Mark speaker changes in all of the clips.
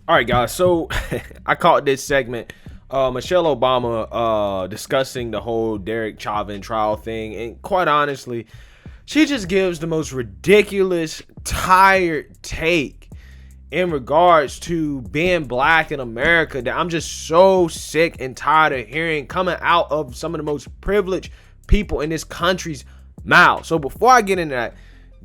Speaker 1: All right, guys. So I caught this segment, Michelle Obama discussing the whole Derek Chauvin trial thing, and quite honestly, she just gives the most ridiculous, tired take in regards to being black in America that I'm just so sick and tired of hearing coming out of some of the most privileged people in this country's mouth. So before I get into that,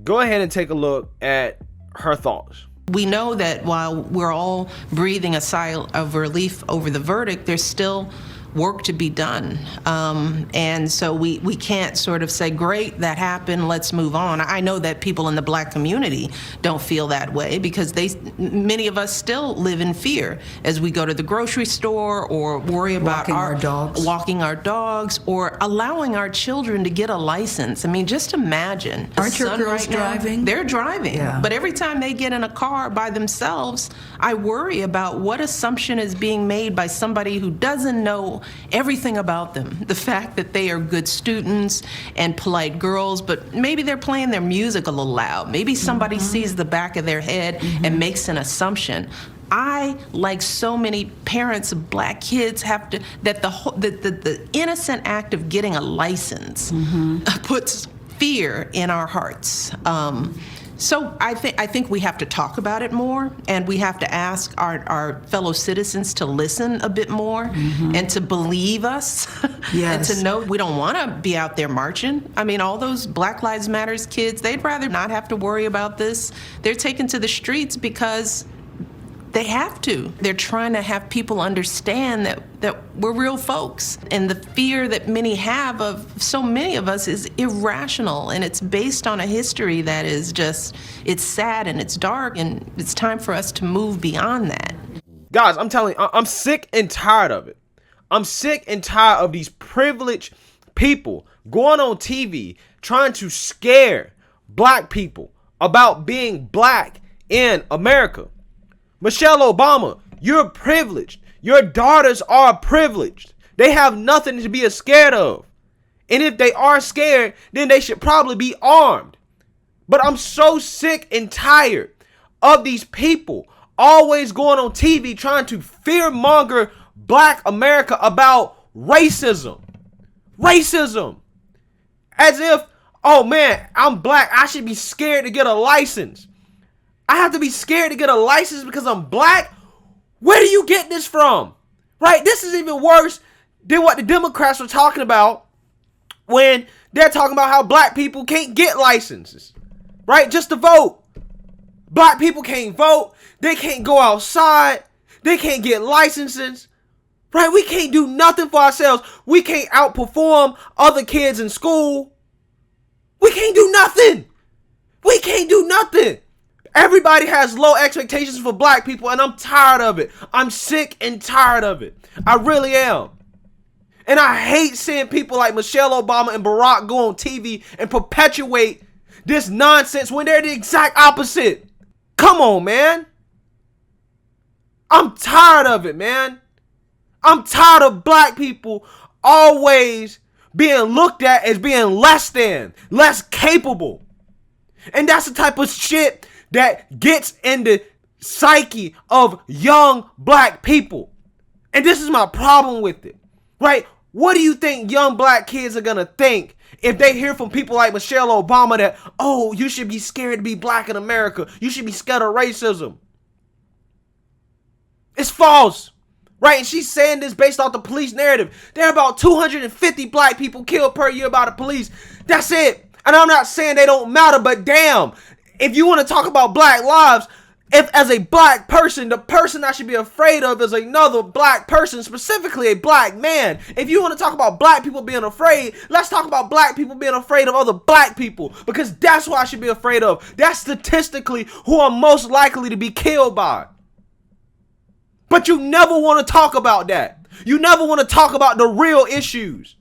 Speaker 1: go ahead and take a look at her thoughts.
Speaker 2: We know that while we're all breathing a sigh of relief over the verdict, there's still work to be done. And so we can't sort of say, great, that happened, let's move on. I know that people in the black community don't feel that way because many of us still live in fear as we go to the grocery store or worry about walking our dogs or allowing our children to get a license. I mean, just imagine.
Speaker 3: Aren't your girls driving?
Speaker 2: They're driving.
Speaker 3: Yeah.
Speaker 2: But every time they get in a car by themselves, I worry about what assumption is being made by somebody who doesn't know everything about them. The fact that they are good students and polite girls, but maybe they're playing their music a little loud. Maybe somebody sees the back of their head and makes an assumption. I, like so many parents of black kids, have to, that the innocent act of getting a license puts fear in our hearts. So I think we have to talk about it more, and we have to ask our fellow citizens to listen a bit more and to believe us and to know we don't want to be out there marching. I mean, all those Black Lives Matters kids, they'd rather not have to worry about this. They're taken to the streets because they have to. They're trying to have people understand that we're real folks. And the fear that many have of so many of us is irrational, and it's based on a history that is just, it's sad and it's dark, and it's time for us to move beyond that.
Speaker 1: Guys, I'm telling you, I'm sick and tired of it. I'm sick and tired of these privileged people going on TV trying to scare black people about being black in America. Michelle Obama, you're privileged. Your daughters are privileged. They have nothing to be scared of. And if they are scared, then they should probably be armed. But I'm so sick and tired of these people always going on TV trying to fearmonger black America about racism. Racism. As if, oh man, I'm black, I should be scared to get a license. I have to be scared to get a license because I'm black? Where do you get this from? Right? This is even worse than what the Democrats were talking about when they're talking about how black people can't get licenses. Right? Just to vote. Black people can't vote. They can't go outside. They can't get licenses. Right? We can't do nothing for ourselves. We can't outperform other kids in school. We can't do nothing. We can't do nothing. Everybody has low expectations for black people, and I'm tired of it. I'm sick and tired of it. I really am. And I hate seeing people like Michelle Obama and Barack go on TV and perpetuate this nonsense when they're the exact opposite. Come on, man. I'm tired of it, man. I'm tired of black people always being looked at as being less than, less capable. And that's the type of shit that gets in the psyche of young black people. And this is my problem with it, right? What do you think young black kids are going to think if they hear from people like Michelle Obama that, oh, you should be scared to be black in America. You should be scared of racism. It's false, right? And she's saying this based off the police narrative. There are about 250 black people killed per year by the police. That's it. And I'm not saying they don't matter, but damn, if you want to talk about black lives, if as a black person, the person I should be afraid of is another black person, specifically a black man. If you want to talk about black people being afraid, let's talk about black people being afraid of other black people, because that's who I should be afraid of. That's statistically who I'm most likely to be killed by. But you never want to talk about that. You never want to talk about the real issues.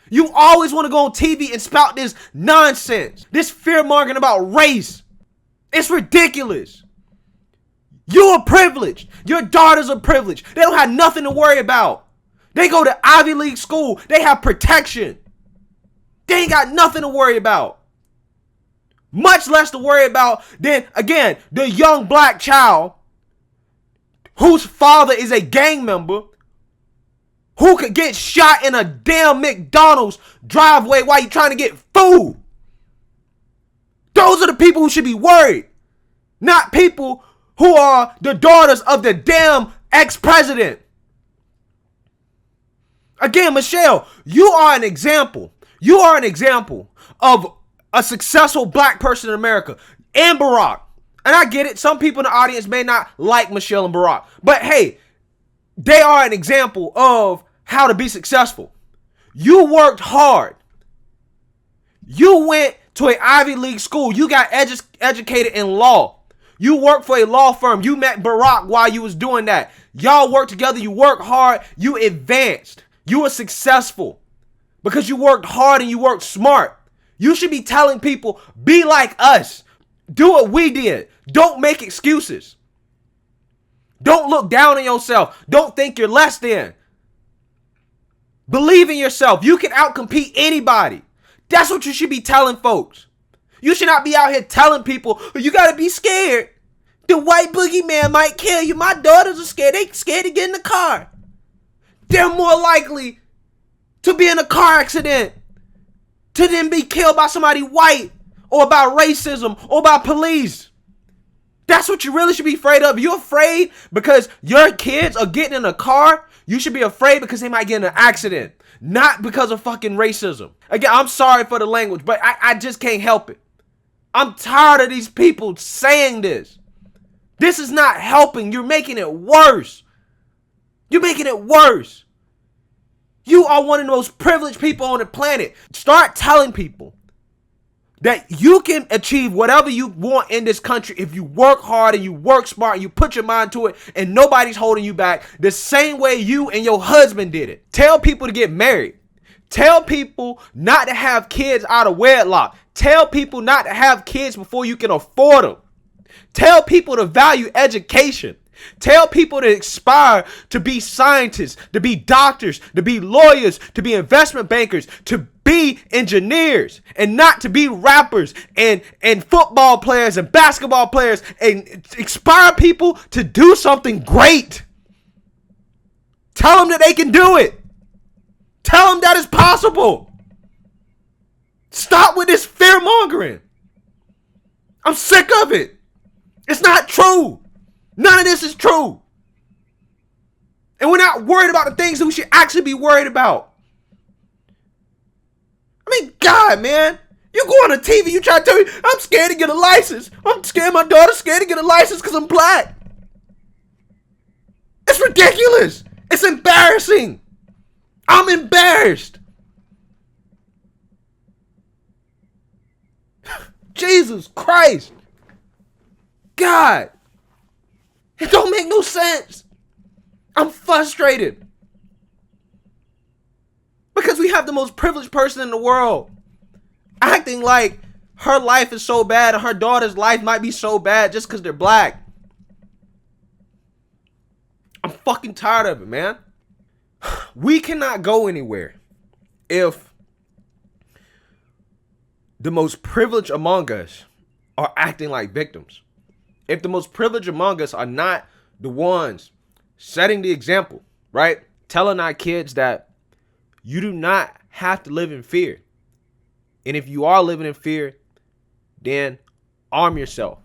Speaker 1: You always want to go on TV and spout this nonsense, this fear-mongering about race. It's ridiculous. You are privileged. Your daughters are privileged. They don't have nothing to worry about. They go to Ivy League school. They have protection. They ain't got nothing to worry about. Much less to worry about than, again, the young black child whose father is a gang member, who could get shot in a damn McDonald's driveway while you're trying to get food. Those are the people who should be worried, not people who are the daughters of the damn ex-president. Again, Michelle, you are an example. You are an example of a successful black person in America. And Barack. And I get it. Some people in the audience may not like Michelle and Barack. But hey, they are an example of how to be successful. You worked hard. You went to an Ivy League school. You got educated in law. You worked for a law firm. You met Barack while you was doing that. Y'all worked together. You worked hard. You advanced. You were successful because you worked hard and you worked smart. You should be telling people, be like us. Do what we did. Don't make excuses. Don't look down on yourself. Don't think you're less than. Believe in yourself. You can outcompete anybody. That's what you should be telling folks. You should not be out here telling people, you got to be scared. The white boogeyman might kill you. My daughters are scared. They scared to get in the car. They're more likely to be in a car accident to then be killed by somebody white or by racism or by police. That's what you really should be afraid of. You're afraid because your kids are getting in a car. You should be afraid because they might get in an accident, not because of fucking racism. Again, I'm sorry for the language, but I just can't help it. I'm tired of these people saying this. This is not helping. You're making it worse. You're making it worse. You are one of the most privileged people on the planet. Start telling people that you can achieve whatever you want in this country if you work hard and you work smart and you put your mind to it and nobody's holding you back the same way you and your husband did it. Tell people to get married. Tell people not to have kids out of wedlock. Tell people not to have kids before you can afford them. Tell people to value education. Tell people to aspire to be scientists, to be doctors, to be lawyers, to be investment bankers, to be engineers, and not to be rappers and football players and basketball players, and inspire people to do something great. Tell them that they can do it. Tell them that it's possible. Stop with this fear mongering. I'm sick of it. It's not true. None of this is true. And we're not worried about the things that we should actually be worried about. I mean, God, man. You go on the TV, you try to tell me, I'm scared to get a license. I'm scared my daughter's scared to get a license because I'm black. It's ridiculous. It's embarrassing. I'm embarrassed. Jesus Christ. God. It don't make no sense. I'm frustrated. Because we have the most privileged person in the world acting like her life is so bad and her daughter's life might be so bad just because they're black. I'm fucking tired of it, man. We cannot go anywhere if the most privileged among us are acting like victims. If the most privileged among us are not the ones setting the example, right? Telling our kids that you do not have to live in fear. And if you are living in fear, then arm yourself.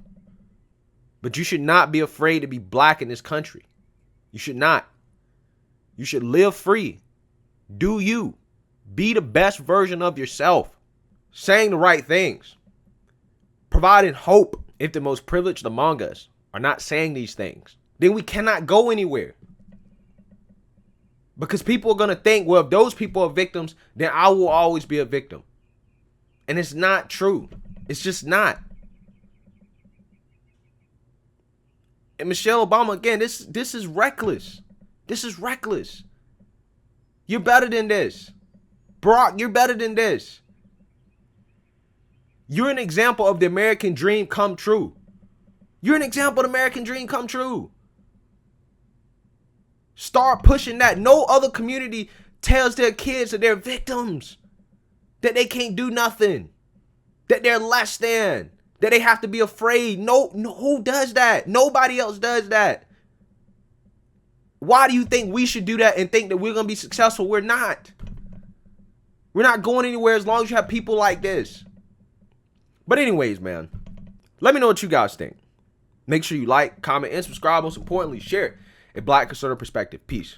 Speaker 1: But you should not be afraid to be black in this country. You should not. You should live free. Do you. Be the best version of yourself. Saying the right things. Providing hope. If the most privileged among us are not saying these things, then we cannot go anywhere. Because people are going to think, well, if those people are victims, then I will always be a victim. And it's not true. It's just not. And Michelle Obama, again, this is reckless. This is reckless. You're better than this. Barack, you're better than this. You're an example of the American dream come true. You're an example of the American dream come true. Start pushing that. No other community tells their kids that they're victims, that they can't do nothing, that they're less than, that they have to be afraid. No, who does that? Nobody else does that. Why do you think we should do that and think that we're going to be successful? We're not. We're not going anywhere as long as you have people like this. But anyways, man, let me know what you guys think. Make sure you like, comment, and subscribe. Most importantly, share a Black conservative perspective. Peace.